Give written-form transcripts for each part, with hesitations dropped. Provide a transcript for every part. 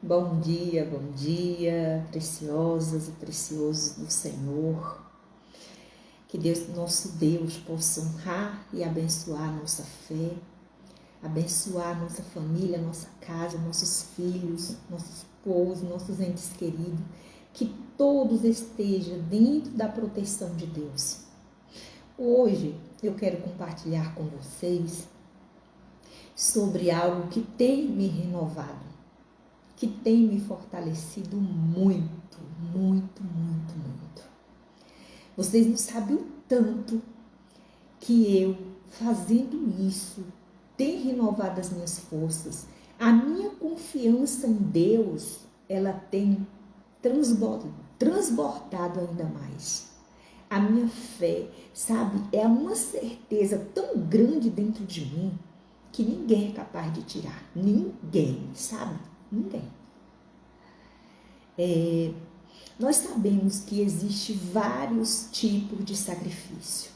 bom dia, preciosas e preciosos do Senhor. Que Deus, nosso Deus, possa honrar e abençoar a nossa fé, abençoar a nossa família, a nossa casa, nossos filhos, nossos esposos, nossos entes queridos, que todos estejam dentro da proteção de Deus. Hoje eu quero compartilhar com vocês sobre algo que tem me renovado, que tem me fortalecido muito, muito, muito, muito. Vocês não sabem o tanto que eu, fazendo isso, tem renovado as minhas forças. A minha confiança em Deus, ela tem transbordado ainda mais. A minha fé, sabe, é uma certeza tão grande dentro de mim que ninguém é capaz de tirar. Ninguém, sabe? Ninguém. Nós sabemos que existe vários tipos de sacrifício,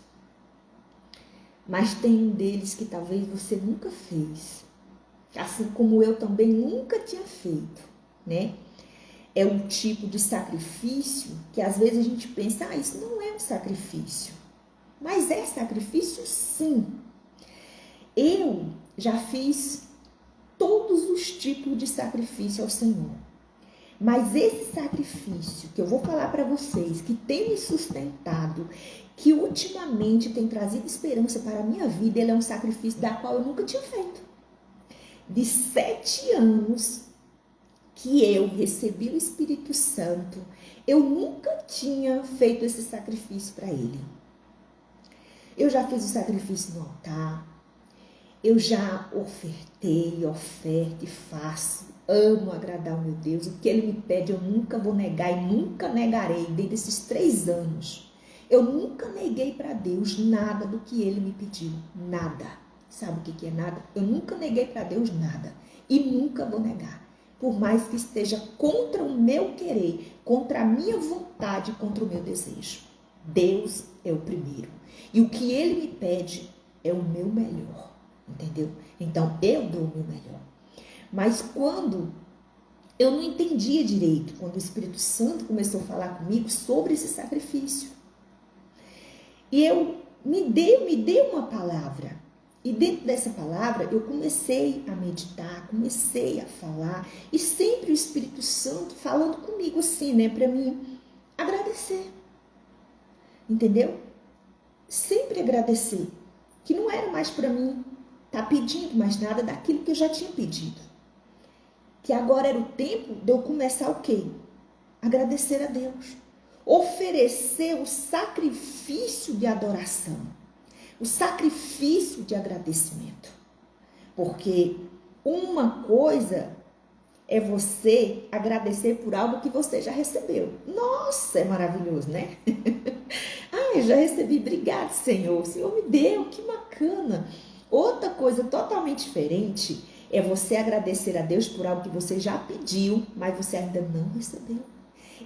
mas tem um deles que talvez você nunca fez, assim como eu também nunca tinha feito, né? É um tipo de sacrifício que às vezes a gente pensa, isso não é um sacrifício, mas é sacrifício sim. Eu já fiz todos os tipos de sacrifício ao Senhor. Mas esse sacrifício que eu vou falar para vocês, que tem me sustentado, que ultimamente tem trazido esperança para a minha vida, ele é um sacrifício da qual eu nunca tinha feito. De 7 anos que eu recebi o Espírito Santo, eu nunca tinha feito esse sacrifício para ele. Eu já fiz o sacrifício no altar, eu já ofertei, oferto e faço. Amo agradar o meu Deus. O que Ele me pede eu nunca vou negar e nunca negarei. Desde esses 3 anos, eu nunca neguei para Deus nada do que Ele me pediu. Nada. Sabe o que é nada? Eu nunca neguei para Deus nada. E nunca vou negar. Por mais que esteja contra o meu querer, contra a minha vontade, contra o meu desejo. Deus é o primeiro. E o que Ele me pede é o meu melhor. Entendeu? Então, eu dou o meu melhor. Mas quando eu não entendia direito, quando o Espírito Santo começou a falar comigo sobre esse sacrifício. E eu me deu uma palavra. E dentro dessa palavra eu comecei a meditar, comecei a falar. E sempre o Espírito Santo falando comigo assim, né? Para mim agradecer. Entendeu? Sempre agradecer. Que não era mais para mim estar pedindo mais nada daquilo que eu já tinha pedido. Que agora era o tempo de eu começar o quê? Agradecer a Deus. Oferecer o sacrifício de adoração. O sacrifício de agradecimento. Porque uma coisa é você agradecer por algo que você já recebeu. Nossa, é maravilhoso, né? Eu já recebi, obrigado, Senhor. O Senhor me deu, que bacana. Outra coisa totalmente diferente é você agradecer a Deus por algo que você já pediu, mas você ainda não recebeu.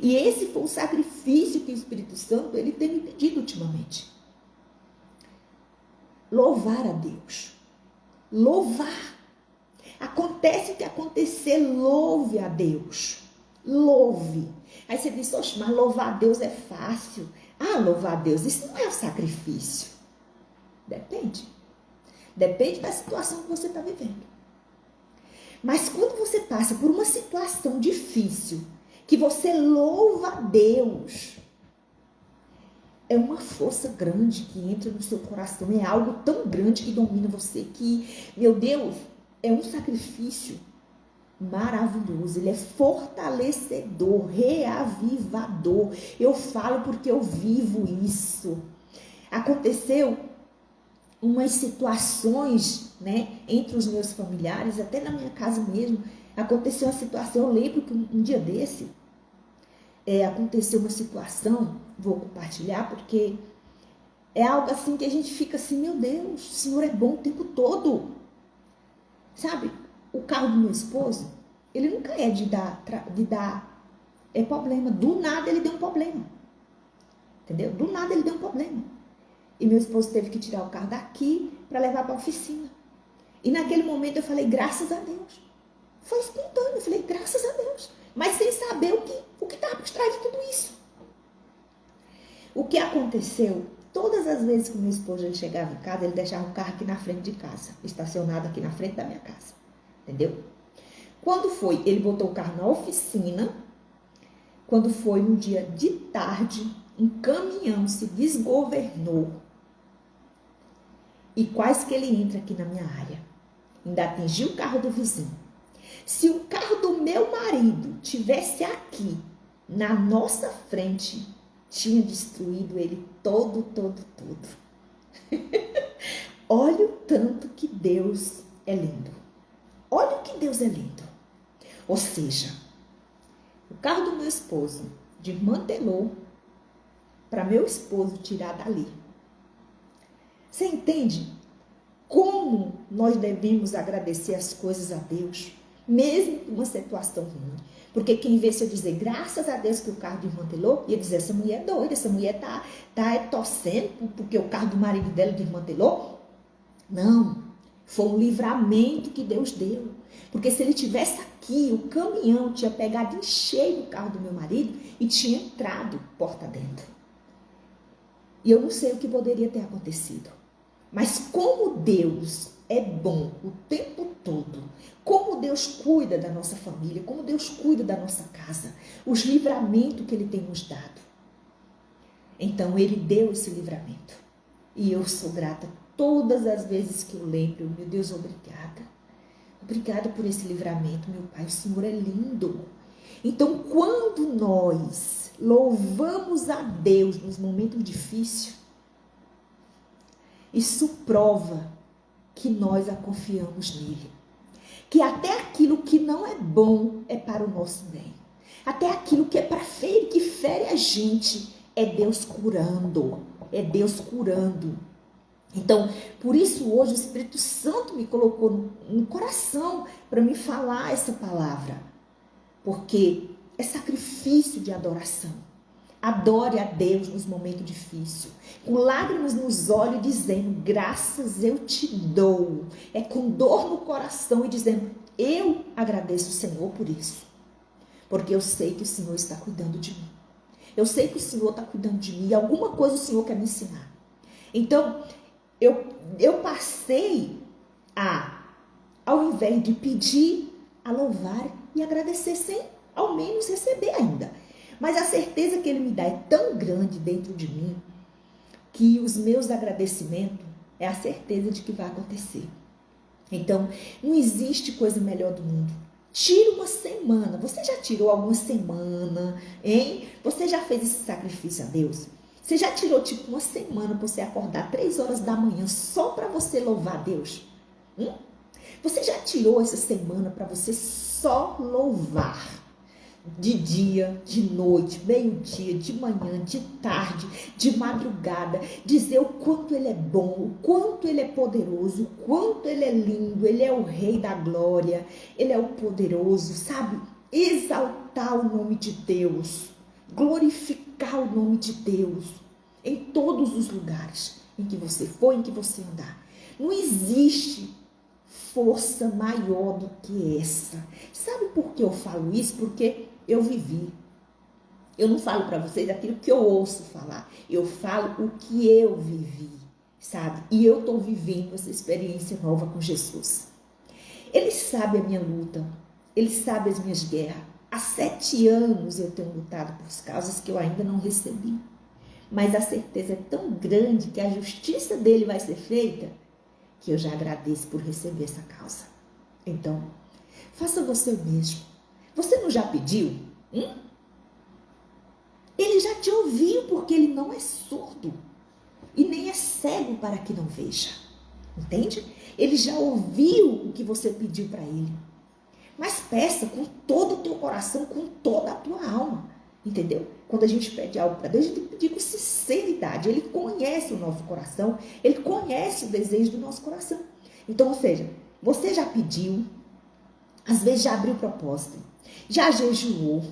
E esse foi o sacrifício que o Espírito Santo ele tem me pedido ultimamente. Louvar a Deus. Louvar. Acontece o que acontecer, louve a Deus. Louve. Aí você diz, oxe, mas louvar a Deus é fácil. Louvar a Deus, isso não é um sacrifício. Depende. Depende da situação que você está vivendo. Mas quando você passa por uma situação difícil, que você louva a Deus, é uma força grande que entra no seu coração, é algo tão grande que domina você, que, meu Deus, é um sacrifício maravilhoso, ele é fortalecedor, reavivador. Eu falo porque eu vivo isso. Aconteceu umas situações, né, entre os meus familiares, até na minha casa mesmo, aconteceu uma situação, eu lembro que um dia desse, aconteceu uma situação, vou compartilhar, porque é algo assim que a gente fica assim, meu Deus, o Senhor é bom o tempo todo. Sabe, o carro do meu esposo, ele nunca é de dar problema, do nada ele deu um problema, entendeu? Do nada ele deu um problema. E meu esposo teve que tirar o carro daqui para levar para a oficina. E naquele momento eu falei, graças a Deus. Foi espontâneo, eu falei, graças a Deus. aconteceu? Todas as vezes que meu esposo ele chegava em casa, ele deixava o carro aqui na frente de casa, estacionado aqui na frente da minha casa. Entendeu? Quando foi, ele botou o carro na oficina. Quando foi no dia de tarde, um caminhão se desgovernou. E quase que ele entra aqui na minha área. Ainda atingiu o carro do vizinho. Se o carro do meu marido tivesse aqui, na nossa frente, tinha destruído ele todo. Olha o tanto que Deus é lindo. Olha o que Deus é lindo. Ou seja, o carro do meu esposo desmantelou para meu esposo tirar dali. Você entende como nós devemos agradecer as coisas a Deus, mesmo com uma situação ruim? Porque quem vê se eu dizer, graças a Deus que o carro desmantelou, ia dizer, essa mulher é doida, essa mulher tá torcendo porque o carro do marido dela desmantelou. Não, foi um livramento que Deus deu. Porque se ele tivesse aqui, o caminhão tinha pegado em cheio o carro do meu marido e tinha entrado porta dentro. E eu não sei o que poderia ter acontecido. Mas como Deus é bom o tempo todo, como Deus cuida da nossa família, como Deus cuida da nossa casa, os livramentos que Ele tem nos dado. Então Ele deu esse livramento. E eu sou grata todas as vezes que eu lembro. Meu Deus, obrigada. Obrigada por esse livramento, meu Pai. O Senhor é lindo. Então, quando nós louvamos a Deus nos momentos difíceis, isso prova que nós a confiamos nele. Que até aquilo que não é bom é para o nosso bem. Até aquilo que é para ferir, que fere a gente, é Deus curando. É Deus curando. Então, por isso hoje o Espírito Santo me colocou no coração para me falar essa palavra. Porque é sacrifício de adoração. Adore a Deus nos momentos difíceis, com lágrimas nos olhos, dizendo, graças eu te dou. É com dor no coração e dizendo, eu agradeço o Senhor por isso. Porque eu sei que o Senhor está cuidando de mim. Eu sei que o Senhor está cuidando de mim e alguma coisa o Senhor quer me ensinar. Então, eu passei ao invés de pedir, a louvar e agradecer sem ao menos receber ainda. Mas a certeza que Ele me dá é tão grande dentro de mim que os meus agradecimentos é a certeza de que vai acontecer. Então, não existe coisa melhor do mundo. Tira uma semana. Você já tirou alguma semana, hein? Você já fez esse sacrifício a Deus? Você já tirou tipo uma semana para você acordar 3 horas da manhã só para você louvar a Deus? Você já tirou essa semana para você só louvar? De dia, de noite, meio-dia, de manhã, de tarde, de madrugada, dizer o quanto Ele é bom, o quanto Ele é poderoso, o quanto Ele é lindo, Ele é o Rei da glória, Ele é o poderoso, sabe? Exaltar o nome de Deus, glorificar o nome de Deus em todos os lugares em que você for, em que você andar. Não existe força maior do que essa. Sabe por que eu falo isso? Porque eu vivi. Eu não falo para vocês aquilo que eu ouço falar. Eu falo o que eu vivi, sabe? E eu estou vivendo essa experiência nova com Jesus. Ele sabe a minha luta. Ele sabe as minhas guerras. Há 7 anos eu tenho lutado por causas que eu ainda não recebi. Mas a certeza é tão grande que a justiça dele vai ser feita que eu já agradeço por receber essa causa. Então, faça você o mesmo. Você não já pediu? Ele já te ouviu, porque ele não é surdo. E nem é cego para que não veja. Entende? Ele já ouviu o que você pediu para ele. Mas peça com todo o teu coração, com toda a tua alma. Entendeu? Quando a gente pede algo para Deus, a gente tem que pedir com sinceridade. Ele conhece o nosso coração, Ele conhece o desejo do nosso coração. Então, ou seja, você já pediu, às vezes já abriu propósito, já jejuou,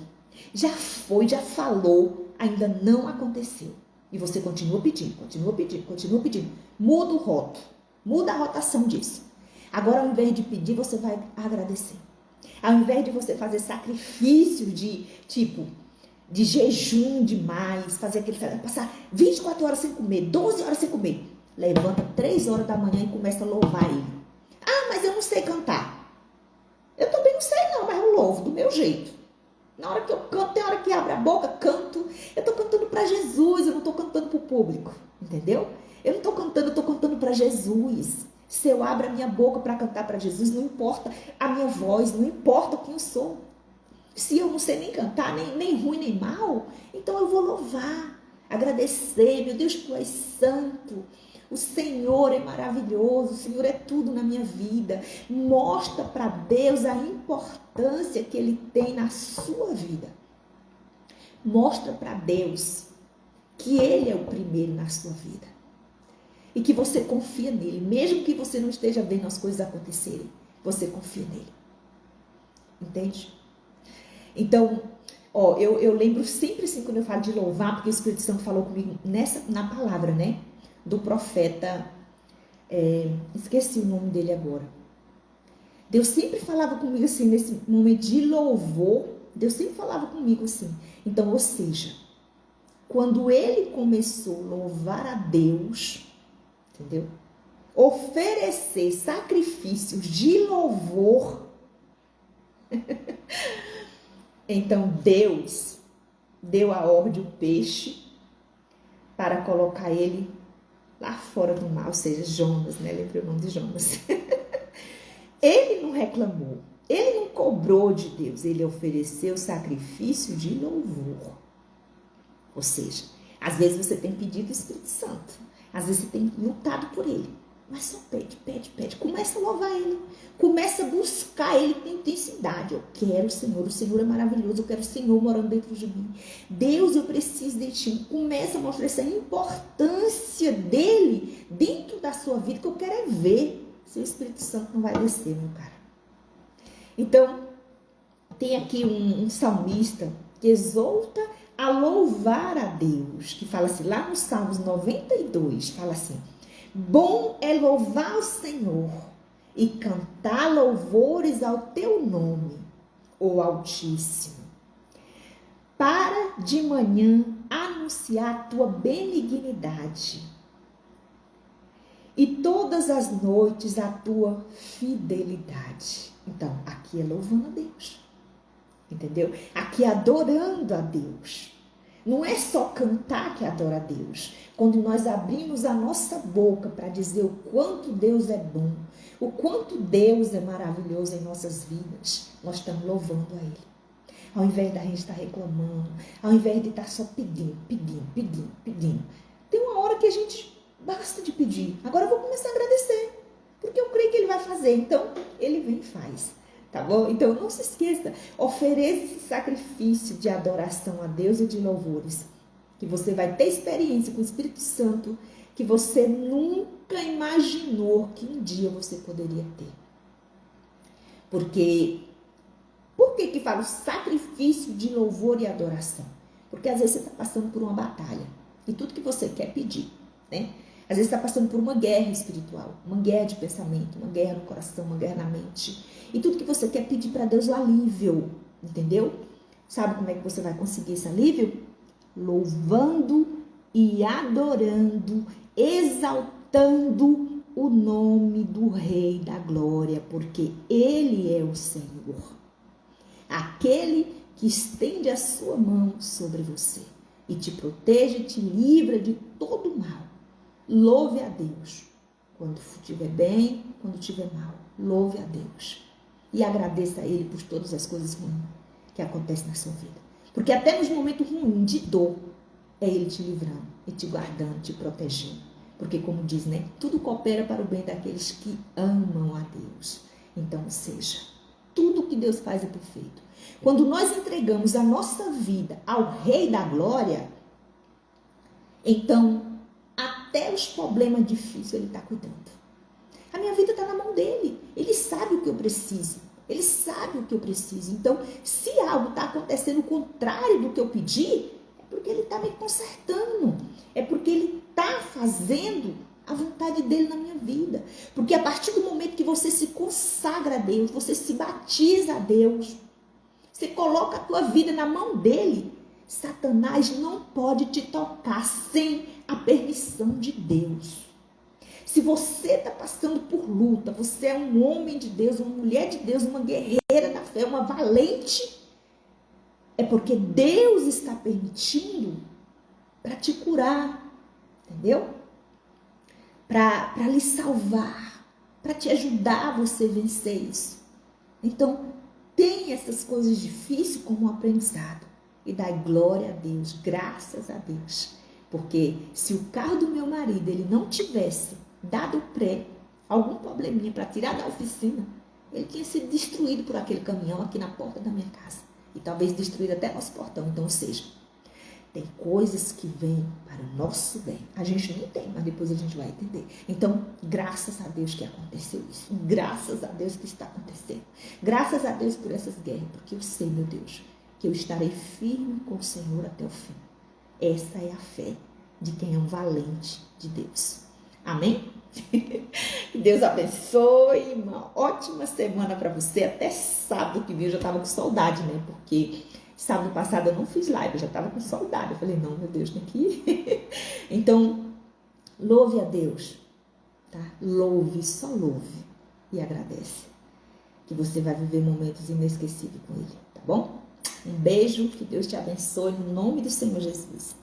já foi, já falou, ainda não aconteceu. E você continua pedindo, continua pedindo, continua pedindo. Muda o rótulo, muda a rotação disso. Agora, ao invés de pedir, você vai agradecer. Ao invés de você fazer sacrifícios de tipo... de jejum demais, fazer aquele, passar 24 horas sem comer, 12 horas sem comer. Levanta 3 horas da manhã e começa a louvar ele. Ah, mas eu não sei cantar. Eu também não sei não, mas eu louvo do meu jeito. Na hora que eu canto, tem hora que abre a boca, canto. Eu tô cantando para Jesus, eu não tô cantando pro público, entendeu? Eu não tô cantando, eu tô cantando para Jesus. Se eu abro a minha boca para cantar para Jesus, não importa a minha voz, não importa quem eu sou. Se eu não sei nem cantar, nem ruim, nem mal, então eu vou louvar, agradecer. Meu Deus, tu és santo. O Senhor é maravilhoso, o Senhor é tudo na minha vida. Mostra para Deus a importância que Ele tem na sua vida. Mostra para Deus que Ele é o primeiro na sua vida. E que você confia nele, mesmo que você não esteja vendo as coisas acontecerem, você confia nele. Entende? Então, eu lembro sempre assim, quando eu falo de louvar, porque o Espírito Santo falou comigo na palavra, né? Do profeta, esqueci o nome dele agora. Deus sempre falava comigo assim, nesse momento de louvor, Deus sempre falava comigo assim. Então, ou seja, quando ele começou a louvar a Deus, entendeu? Oferecer sacrifícios de louvor, então Deus deu a ordem ao peixe para colocar ele lá fora do mar, ou seja, Jonas, né? Lembrei o nome de Jonas. Ele não reclamou, ele não cobrou de Deus, ele ofereceu sacrifício de louvor. Ou seja, às vezes você tem pedido o Espírito Santo, às vezes você tem lutado por ele, mas só pede. Começa a louvar ele, começa a buscar ele com intensidade. Eu quero o Senhor é maravilhoso, eu quero o Senhor morando dentro de mim. Deus, eu preciso de ti. Começa a mostrar essa importância dele dentro da sua vida, que eu quero é ver se o Espírito Santo não vai descer, meu cara. Então, tem aqui um salmista que exalta a louvar a Deus, que fala assim, lá no Salmos 92, fala assim: bom é louvar o Senhor e cantar louvores ao teu nome, ó Altíssimo, para de manhã anunciar a tua benignidade e todas as noites a tua fidelidade. Então, aqui é louvando a Deus, entendeu? Aqui é adorando a Deus. Não é só cantar que adora a Deus. Quando nós abrimos a nossa boca para dizer o quanto Deus é bom, o quanto Deus é maravilhoso em nossas vidas, nós estamos louvando a Ele. Ao invés da gente estar reclamando, ao invés de estar só pedindo. Tem uma hora que a gente basta de pedir. Agora eu vou começar a agradecer, porque eu creio que Ele vai fazer. Então, Ele vem e faz. Tá bom? Então, não se esqueça, ofereça esse sacrifício de adoração a Deus e de louvores, que você vai ter experiência com o Espírito Santo, que você nunca imaginou que um dia você poderia ter. Por que fala o sacrifício de louvor e adoração? Porque às vezes você está passando por uma batalha, e tudo que você quer pedir, né? Às vezes está passando por uma guerra espiritual, uma guerra de pensamento, uma guerra no coração, uma guerra na mente. E tudo que você quer pedir para Deus é o alívio, entendeu? Sabe como é que você vai conseguir esse alívio? Louvando e adorando, exaltando o nome do Rei da Glória, porque Ele é o Senhor. Aquele que estende a sua mão sobre você e te protege e te livra de todo o mal. Louve a Deus, quando estiver bem, quando estiver mal, louve a Deus e agradeça a Ele por todas as coisas ruins que acontecem na sua vida, porque até nos momentos ruins de dor, é Ele te livrando e te guardando, te protegendo, porque como diz, né, tudo coopera para o bem daqueles que amam a Deus. Então, ou seja, tudo que Deus faz é perfeito. Quando nós entregamos a nossa vida ao Rei da Glória, então até os problemas difíceis Ele está cuidando. A minha vida está na mão dEle. Ele sabe o que eu preciso. Ele sabe o que eu preciso. Então, se algo está acontecendo contrário do que eu pedi, é porque Ele está me consertando. É porque Ele está fazendo a vontade dEle na minha vida. Porque a partir do momento que você se consagra a Deus, você se batiza a Deus, você coloca a tua vida na mão dEle, Satanás não pode te tocar sem a permissão de Deus. Se você está passando por luta, você é um homem de Deus, uma mulher de Deus, uma guerreira da fé, uma valente, é porque Deus está permitindo para te curar, entendeu? Para lhe salvar, para te ajudar a você vencer isso. Então, tem essas coisas difíceis como um aprendizado. E dai glória a Deus, graças a Deus. Porque se o carro do meu marido ele não tivesse dado algum probleminha para tirar da oficina, ele tinha sido destruído por aquele caminhão aqui na porta da minha casa. E talvez destruído até nosso portão. Então, ou seja, tem coisas que vêm para o nosso bem. A gente não tem, mas depois a gente vai entender. Então, graças a Deus que aconteceu isso. Graças a Deus que está acontecendo. Graças a Deus por essas guerras. Porque eu sei, meu Deus, que eu estarei firme com o Senhor até o fim. Essa é a fé de quem é um valente de Deus. Amém? Deus abençoe. Uma ótima semana para você. Até sábado que vem eu já estava com saudade, né? Porque sábado passado eu não fiz live, eu já estava com saudade. Eu falei, não, meu Deus, tem que ir. Então, louve a Deus, tá? Louve, só louve e agradece. Que você vai viver momentos inesquecíveis com Ele, tá bom? Um beijo, que Deus te abençoe, no nome do Senhor Jesus.